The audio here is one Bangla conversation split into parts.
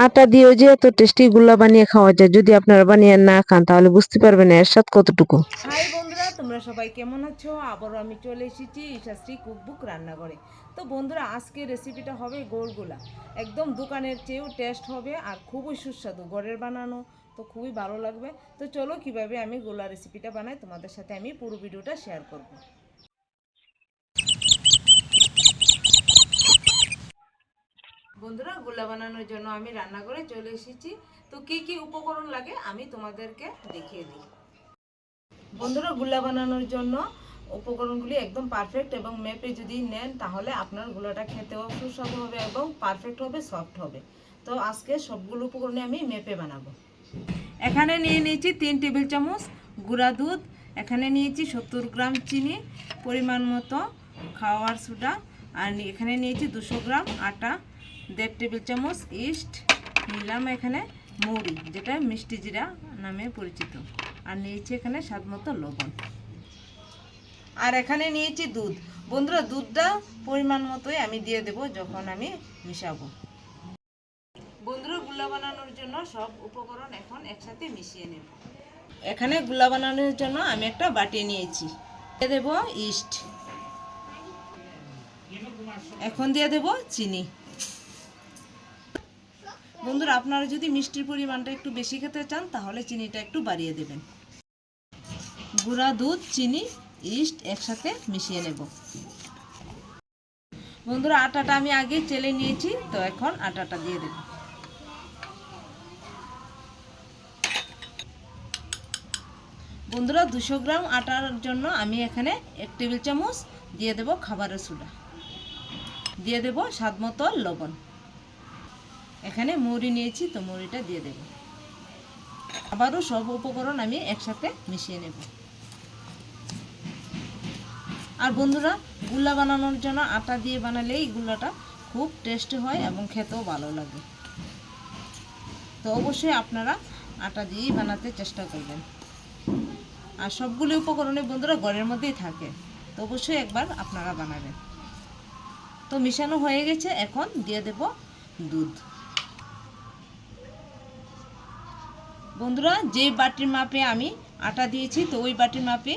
আটা দিয়েও যে এত টেস্টি গুল্লা বানিয়ে খাওয়া যায়, যদি আপনারা বানিয়ে না খান তাহলে বুঝতে পারবেন এর স্বাদ কতটুকু। হাই বন্ধুরা, তোমরা সবাই কেমন আছো? আবারও আমি চলে এসেছি ইশাশ্রী কুকবুক রান্নাঘরে। তো বন্ধুরা, আজকে রেসিপিটা হবে গোলগুলা। একদম দোকানের চেয়েও টেস্ট হবে আর খুবই সুস্বাদু, ঘরের বানানো, তো খুবই ভালো লাগবে। তো চলো কিভাবে আমি গোলা রেসিপিটা বানাই তোমাদের সাথে আমি পুরো ভিডিওটা শেয়ার করব। বন্ধুরা, গোলা বানানোর জন্য আমি রান্নাঘরে চলে এসেছি। তো কি কি উপকরণ লাগে আমি তোমাদেরকে দেখিয়ে দিই। বন্ধুরা, গুলা বানানোর জন্য উপকরণগুলি একদম পারফেক্ট এবং মেপে যদি নেন তাহলে আপনার গুলাটা খেতেও সুস্বাদু হবে এবং পারফেক্ট হবে, সফট হবে। তো আজকে সবগুলো উপকরণে আমি মেপে বানাবো। এখানে নিয়ে নিয়েছি 3 টেবিল চামচ গুঁড়া দুধ, এখানে নিয়েছি 70 গ্রাম চিনি, পরিমাণ মতো খাওয়ার সোডা, আর এখানে নিয়েছি 200 গ্রাম আটা, 1.5 টেবিল চামচ ইস্ট, নিলাম এখানে মৌরি যেটা মিষ্টি জিরা নামে পরিচিত, আর নিয়েছি এখানে স্বাদ মতো লবণ, আর এখানে নিয়েছি দুধ। বন্ধুরা, দুধটা পরিমাণ মতোই আমি দিয়ে দেব যখন আমি মিশাবো। বন্ধুরা, গুল্লা বানানোর জন্য সব উপকরণ এখন একসাথে মিশিয়ে নেব। এখানে গুল্লা বানানোর জন্য আমি একটা বাটি নিয়েছি, দিয়ে দেব ইস্ট, এখন দিয়ে দেব চিনি। বন্ধুরা, আপনারা যদি মিষ্টির পরিমাণটা একটু বেশি খেতে চান তাহলে চিনিটা একটু বাড়িয়ে দেবেন। গুঁড়া দুধ, চিনি, ইস্ট একসাথে মিশিয়ে নেব। বন্ধুরা, আটাটা আমি আগে চেলে নিয়েছি, তো এখন আটাটা দিয়ে দেব। বন্ধুরা, 200 গ্রাম আটার জন্য আমি এখানে 1 টেবিল চামচ দিয়ে দেব খাবারের সোডা, দিয়ে দেব স্বাদ মতো লবণ, এখানে মৌরি নিয়েছি তো মৌরিটা দিয়ে দেব। আবারও সব উপকরণ আমি একসাথে মিশিয়ে নেব। আর বন্ধুরা, গুল্লা বানানোর জন্য আটা দিয়ে বানালে এই গুল্লাটা খুব টেস্টি হয় এবং খেতেও ভালো লাগে। তো অবশ্যই আপনারা আটা দিয়েই বানাতে চেষ্টা করবেন। আর সবগুলো উপকরণে বন্ধুরা ঘরের মধ্যেই থাকে, তো অবশ্যই একবার আপনারা বানাবেন। তো মিশানো হয়ে গেছে, এখন দিয়ে দেব দুধ। বন্ধুরা, যে বাটির মাপে আমি আটা দিয়েছি তো ওই বাটির মাপে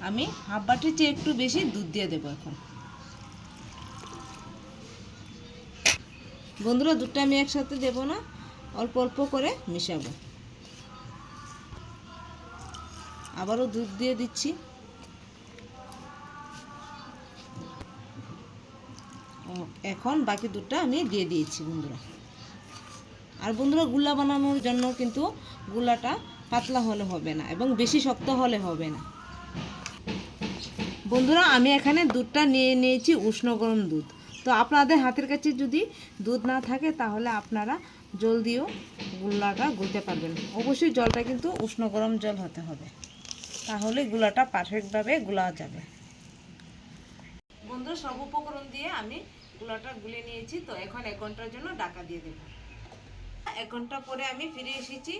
আমি হাফ বাটির চেয়ে একটু বেশি দুধ দিয়ে দেব এখন। বন্ধুরা, দুধটা আমি একসাথে দেব না, অল্প অল্প করে মিশাবো। আবারও দুধ দিয়ে দিচ্ছি। এখন বাকি দুধটা আমি দিয়ে দিয়েছি বন্ধুরা। আর বন্ধুরা, গুল্লা বানানোর জন্য কিন্তু গুল্লাটা পাতলা হলে হবে না এবং বেশি শক্ত হলে হবে না। বন্ধুরা, আমি এখানে দুধটা নিয়ে নিয়েছি উষ্ণ গরম দুধ। তো আপনাদের হাতের কাছে যদি দুধ না থাকে তাহলে আপনারা জল দিয়েও গুল্লাটা গুলতে পারবেন। অবশ্যই জলটা কিন্তু উষ্ণ গরম জল হতে হবে, তাহলে গুলাটা পারফেক্টভাবে গুলা যাবে। বন্ধুরা, সব উপকরণ দিয়ে আমি গুলাটা গুলে নিয়েছি, তো এখন 1 ঘন্টার জন্য ঢাকা দিয়ে দেব। 1 ঘন্টা পরে আমি ফিরে এসেছি।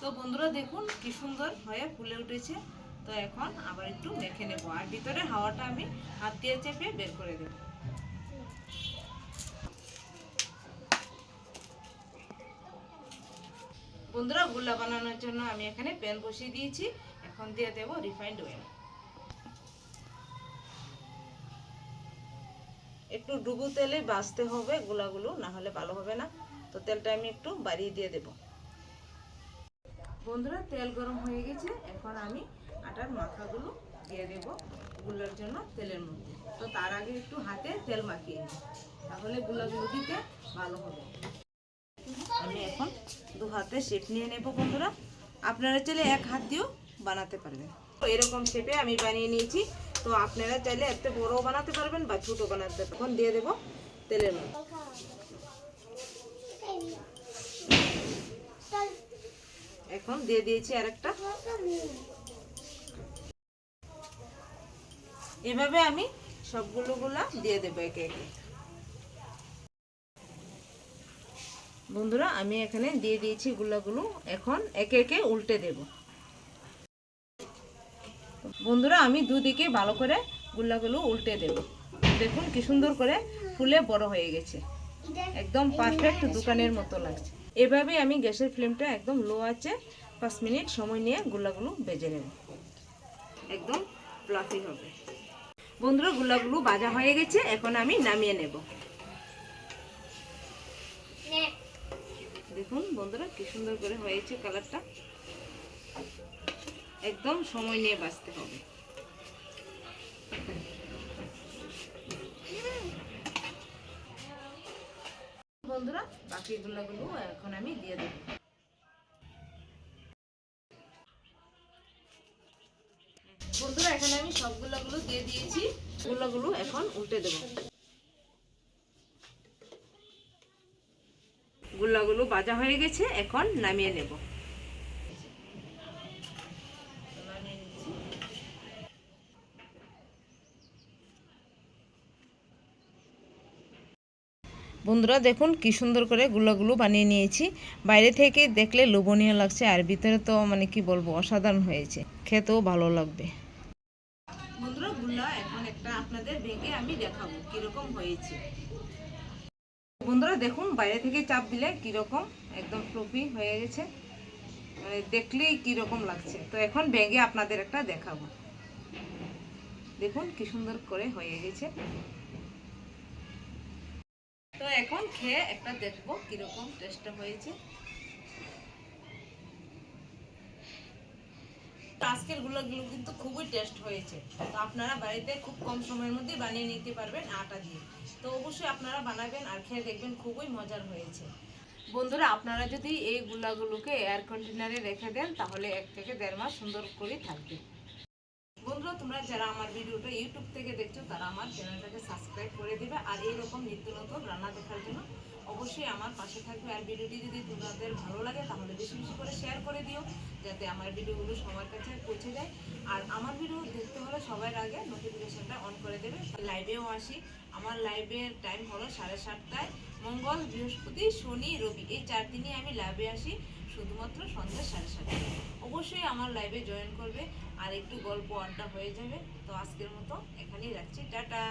তো বন্ধুরা, দেখুন কি সুন্দর হয়ে ফুলে উঠেছে। তো এখন আবার একটু মেখে নেব, আর ভিতরে হাওয়াটা আমি হাত দিয়ে চেপে বের করে দেব। বন্ধুরা, গুল্লা বানানোর জন্য আমি এখানে প্যান বসিয়ে দিয়েছি, এখন দিয়ে দেব রিফাইন্ড অয়েল। একটু ডুবো তেলে ভাজতে হবে গুলাগুলো, না হলে ভালো হবে না। তো তেলটা আমি একটু বাড়িয়ে দিয়ে দেব। বন্ধুরা, তেল গরম হয়ে গেছে, এখন আমি আটার মাথাগুলো দিয়ে দেব গুলার জন্য তেলের মধ্যে। তো তার আগে একটু হাতে তেল মাখিয়ে নিই, তাহলে গুলাগুলো দিতে ভালো হবে। আমি এখন 2 হাতে শেপ নিয়ে নেব। বন্ধুরা, আপনারা চাইলে 1 হাত দিয়েও বানাতে পারবেন। তো এরকম শেপে আমি বানিয়ে নিয়েছি। তো আপনারা চাইলে এত বড়ও বানাতে পারবেন বা ছোটো বানাতে পারবেন। এখন দিয়ে দেব তেলের মধ্যে। এখন দিয়ে দিয়েছি আরেকটা। এভাবে আমি সবগুলো গুলা দিয়ে দেবো একে একে। বন্ধুরা, আমি এখানে দিয়ে দিয়েছি গুলাগুলো, এখন একে একে উল্টে দেব। বন্ধুরা, আমি দুদিকে ভালো করে গুল্লাগুলো উল্টে দেব। দেখুন কি সুন্দর করে ফুলে বড় হয়ে গেছে, একদম পারফেক্ট দোকানের মতো লাগছে। এভাবে আমি গ্যাসের ফ্লেমটা একদম লো আছে 5 মিনিট সময় নিয়ে গুলাগুলো ভেজে নেব, একদম ফ্লাফি হবে। বন্ধুরা গুলাগুলো ভাজা হয়ে গেছে, এখন আমি নামিয়ে নেব। দেখুন বন্ধুরা কি সুন্দর করে হয়েছে কালারটা, একদম সময় নিয়ে ভাজতে হবে। বন্ধুরা বাকি গুলাগুলো এখন আমি দিয়ে দেব। বন্ধুরা এখানে আমি সবগুলো দিয়ে দিয়েছি, গুলাগুলো এখন উল্টে দেব। গুলাগুলো ভাজা হয়ে গেছে, এখন নামিয়ে নেব। বন্ধুরা দেখুন কি সুন্দর করে গুলাগুলো বানিয়ে নিয়েছি, বাইরে থেকে দেখলে লোভনীয় লাগছে আর ভিতরে তো মানে কি বলবো অসাধারণ হয়েছে, খেতেও ভালো লাগবে। বন্ধুরা গুলা এখন একটা আপনাদের ভেঙে আমি দেখাবো কিরকম হয়েছে। বন্ধুরা দেখুন বাইরে থেকে চাপ দিলে কিরকম একদম ফ্লফি হয়ে গেছে, মানে দেখলেই কিরকম লাগছে। তো এখন ভেঙে আপনাদের একটা দেখাবো, দেখুন কি সুন্দর করে হয়ে গেছে। তো এখন খেয়ে একটা দেখবো কিরকম টেস্টটা হয়েছে। আজকের গুলোগুলো কিন্তু খুবই টেস্ট হয়েছে, তো আপনারা বাড়িতে খুব কম সময়ের মধ্যে বানিয়ে নিতে পারবেন আটা দিয়ে। তো অবশ্যই আপনারা বানাবেন আর খেয়ে দেখবেন খুবই মজার হয়েছে। বন্ধুরা আপনারা যদি এই গুলাগুলোকে এয়ার কন্টেনারে রেখে দেন তাহলে 1 থেকে 1.5 মাস সুন্দর করে থাকবে। বন্ধুরা তোমরা যারা আমার ভিডিওটা ইউটিউব থেকে দেখছো তারা আমার চ্যানেলটাকে সাবস্ক্রাইব করে দিবে, আর এইরকম নিত্য নতুন রান্না দেখার জন্য অবশ্যই আমার পাশে থাকবে। আর ভিডিওটি যদি তোমাদের ভালো লাগে তাহলে বেশি বেশি করে শেয়ার করে দিও, যাতে আমার ভিডিওগুলো সবার কাছে পৌঁছে যায়। আর আমার ভিডিও দেখতে হলে সবার আগে নোটিফিকেশনটা অন করে দেবে। লাইভেও আসি, আমার লাইভের টাইম হলো 7:30টায়, মঙ্গল বৃহস্পতি শনি রবি এই 4 দিনই আমি লাইভে আসি, শুধুমাত্র সন্ধ্যা 7:30টায়। অবশ্যই আমার লাইভে জয়েন করবে আর একটু গল্প আড্ডা হয়ে যাবে। তো আজকের মতো এখানেই রাখছি, টাটা।